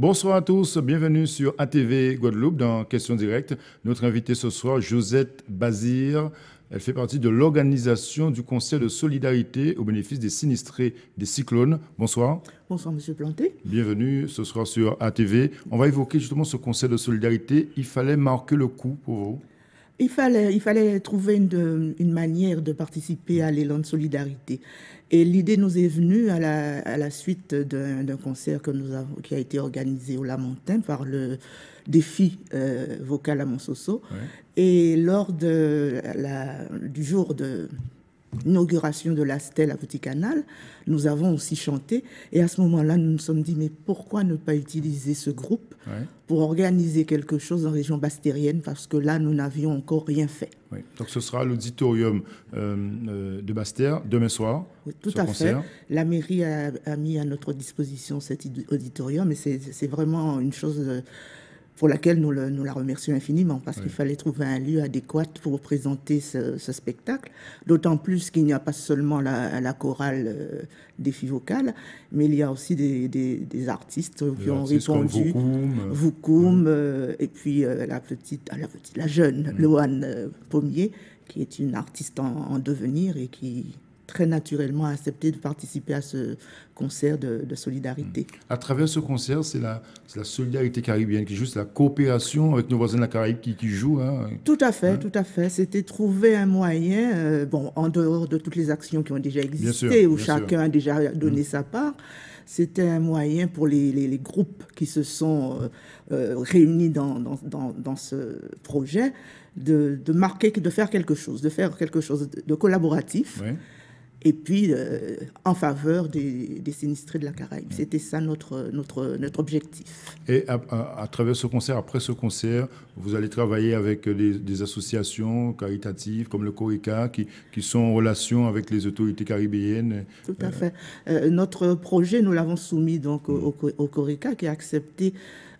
Bonsoir à tous, bienvenue sur ATV Guadeloupe dans Question Directe. Notre invitée ce soir, Josette Bazir. Elle fait partie de l'organisation du concert de solidarité au bénéfice des sinistrés des cyclones. Bonsoir. Bonsoir, Monsieur Planté. Bienvenue ce soir sur ATV. On va évoquer justement ce concert de solidarité. Il fallait marquer le coup pour vous. Il fallait trouver une manière de participer à l'élan de solidarité. Et l'idée nous est venue à la suite d'un concert qui a été organisé au Lamentin par le défi vocal à Monsoso. Ouais. Et lors du jour de l'inauguration de la stèle à Petit Canal, nous avons aussi chanté. Et à ce moment-là, nous nous sommes dit, mais pourquoi ne pas utiliser ce groupe pour organiser quelque chose en région bastérienne, parce que là, nous n'avions encore rien fait. Oui. Donc ce sera l'auditorium de Basse-Terre demain soir. Oui, tout à fait. La mairie a mis à notre disposition cet auditorium et c'est vraiment une chose pour laquelle nous la remercions infiniment, parce qu'il fallait trouver un lieu adéquat pour présenter ce spectacle, d'autant plus qu'il n'y a pas seulement la chorale défi vocal, mais il y a aussi des artistes qui ont répondu, Voukoum, et puis la jeune Loane Pommier, qui est une artiste en devenir et qui très naturellement accepté de participer à ce concert de solidarité. À travers ce concert, c'est la solidarité caribéenne qui joue, c'est la coopération avec nos voisins de la Caraïbe qui joue. Hein. Tout à fait, tout à fait. C'était trouver un moyen, en dehors de toutes les actions qui ont déjà existé, où chacun a déjà donné sa part. C'était un moyen pour les groupes qui se sont réunis dans ce projet de marquer, de faire quelque chose de collaboratif. Oui. Et puis en faveur des sinistrés de la Caraïbe. C'était ça notre objectif. Et à travers ce concert, après ce concert, vous allez travailler avec des associations caritatives comme le CORICA qui sont en relation avec les autorités caribéennes. Tout à fait. Notre projet, nous l'avons soumis donc au CORICA qui a accepté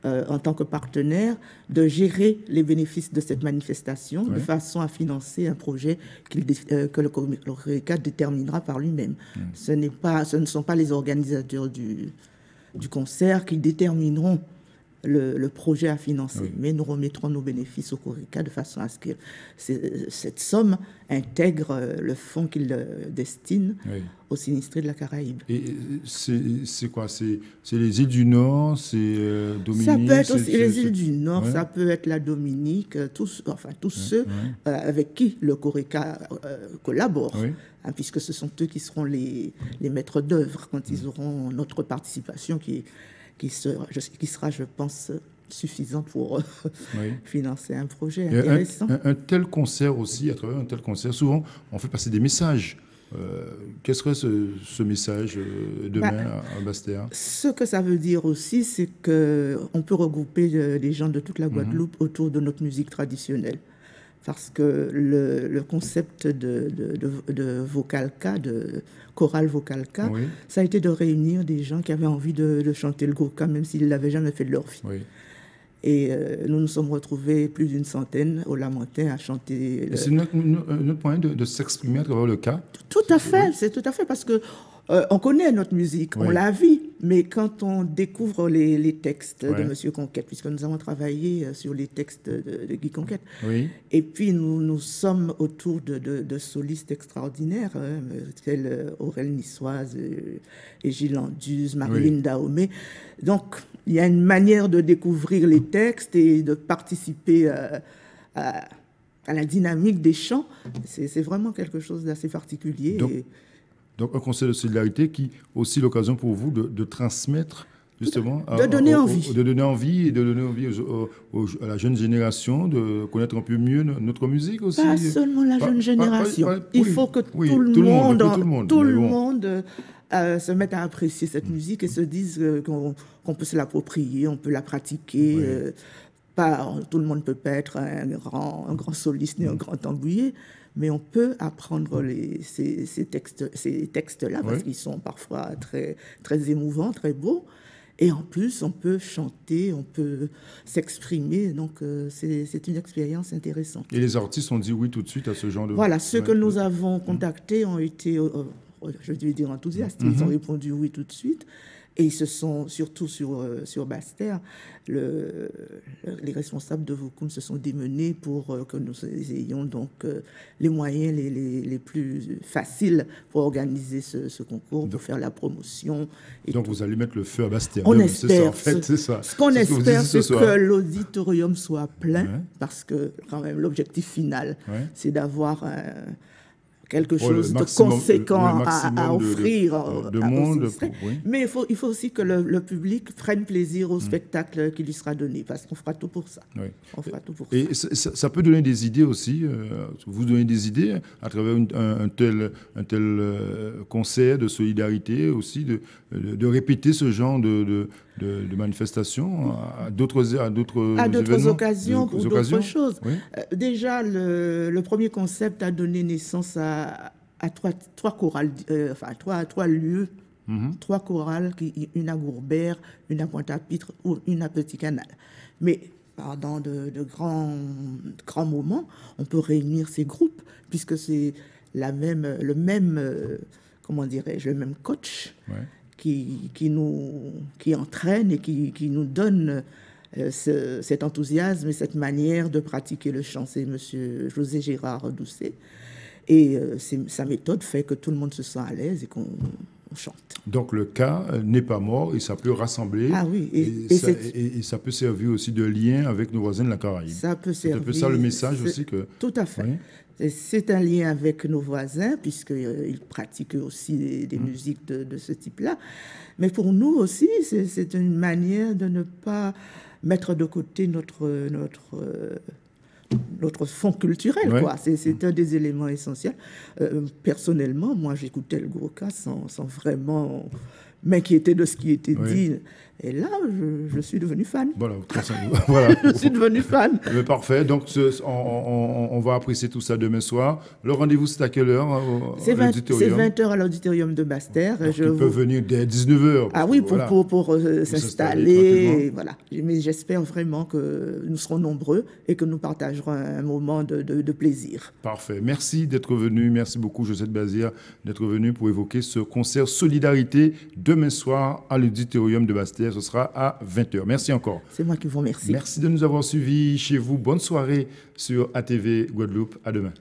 en tant que partenaire, de gérer les bénéfices de cette manifestation de façon à financer un projet que le CORICA déterminera par lui-même. Ce ne sont pas les organisateurs du concert qui détermineront le projet à financer, mais nous remettrons nos bénéfices au CORICA de façon à ce que cette somme intègre le fonds qu'il destine aux sinistrés de la Caraïbe. Et c'est quoi? C'est les îles du Nord, c'est Dominique? Ça peut être aussi les îles du Nord, ça peut être la Dominique, tous ceux avec qui le CORICA collabore, puisque ce sont eux qui seront les maîtres d'œuvre quand ils auront notre participation qui sera, je pense, suffisante pour financer un projet intéressant. Un tel concert aussi, à travers un tel concert, souvent, on fait passer des messages. Quel serait ce message demain à Basse-Terre? Ce que ça veut dire aussi, c'est qu'on peut regrouper des gens de toute la Guadeloupe autour de notre musique traditionnelle. Parce que le concept de Vocalca, de chorale Vocalca, ça a été de réunir des gens qui avaient envie de chanter le gourka, même s'ils ne l'avaient jamais fait de leur vie. Et nous nous sommes retrouvés plus d'une centaine au Lamentin à chanter. C'est notre moyen de s'exprimer à travers le cas. Tout à fait, c'est tout à fait, parce que on connaît notre musique, on la vit, mais quand on découvre les textes de Monsieur Conquête, puisque nous avons travaillé sur les textes de Guy Conquête, et puis nous sommes autour de solistes extraordinaires, tels Aurèle Niçoise et Gilles Anduze, Marilyn Dahomey. Donc, il y a une manière de découvrir les textes et de participer à la dynamique des chants. C'est vraiment quelque chose d'assez particulier. Donc, un concert de solidarité qui est aussi l'occasion pour vous de transmettre, justement... De donner envie. De donner envie et de donner envie à la jeune génération de connaître un peu mieux notre musique aussi. Pas seulement la jeune génération. Il faut que tout le monde se mette à apprécier cette musique et se dise qu'on peut se l'approprier, on peut la pratiquer. Tout le monde ne peut pas être un grand soliste ni un grand tambouiller, mais on peut apprendre ces textes-là parce qu'ils sont parfois très, très émouvants, très beaux. Et en plus, on peut chanter, on peut s'exprimer. Donc, c'est une expérience intéressante. Et les artistes ont dit oui tout de suite à ce genre de... Voilà, ceux que nous avons contactés ont été, je vais dire, enthousiastes. Ils ont répondu oui tout de suite. Et ce sont surtout sur Basse-Terre, les responsables de Vokoum se sont démenés pour que nous ayons donc les moyens les plus faciles pour organiser ce concours, pour faire la promotion. Donc vous allez mettre le feu à Basse-Terre. On espère. C'est ça, en fait, c'est ça. Ce qu'on espère, c'est que l'auditorium soit plein, parce que quand même l'objectif final, c'est d'avoir quelque chose de conséquent à offrir de monde. Mais il faut aussi que le public prenne plaisir au spectacle qui lui sera donné, parce qu'on fera tout pour ça. On fera tout pour et ça peut donner des idées aussi, vous donnez des idées à travers un tel concert de solidarité aussi, de répéter ce genre de manifestations à d'autres occasions, pour d'autres choses. Déjà, le premier concept a donné naissance à trois chorales, trois lieux, trois chorales, une à Gourbert, une à Pointe-à-Pitre ou une à Petit-Canal. Mais pendant de grands moments, on peut réunir ces groupes, puisque c'est le même coach qui entraîne et qui nous donne cet enthousiasme et cette manière de pratiquer le chant. C'est M. José Gérard Doucet. Et sa méthode fait que tout le monde se sent à l'aise et qu'on chante. Donc le cas n'est pas mort et ça peut rassembler. Ah oui. Et ça peut servir aussi de lien avec nos voisins de la Caraïbe. Ça peut servir. C'est un peu ça le message aussi que... Tout à fait. Oui. C'est un lien avec nos voisins, puisqu'ils pratiquent aussi des musiques de ce type-là. Mais pour nous aussi, c'est une manière de ne pas mettre de côté notre fond culturel. C'est un des éléments essentiels. Personnellement, moi, j'écoutais le Gurkha sans vraiment m'inquiéter de ce qui était dit. Et là, je suis devenu fan. Voilà. Je suis devenu fan. Mais parfait. Donc, on va apprécier tout ça demain soir. Le rendez-vous, c'est à quelle heure C'est 20h à l'auditorium de Basse-Terre. Ils peuvent venir dès 19h. Ah oui, pour s'installer. Voilà. Mais j'espère vraiment que nous serons nombreux et que nous partagerons un moment de plaisir. Parfait. Merci d'être venu. Merci beaucoup, Josette Bazir, d'être venu pour évoquer ce concert Solidarité demain soir à l'auditorium de Basse-Terre. Ce sera à 20h. Merci encore. C'est moi qui vous remercie. Merci de nous avoir suivis chez vous. Bonne soirée sur ATV Guadeloupe. À demain.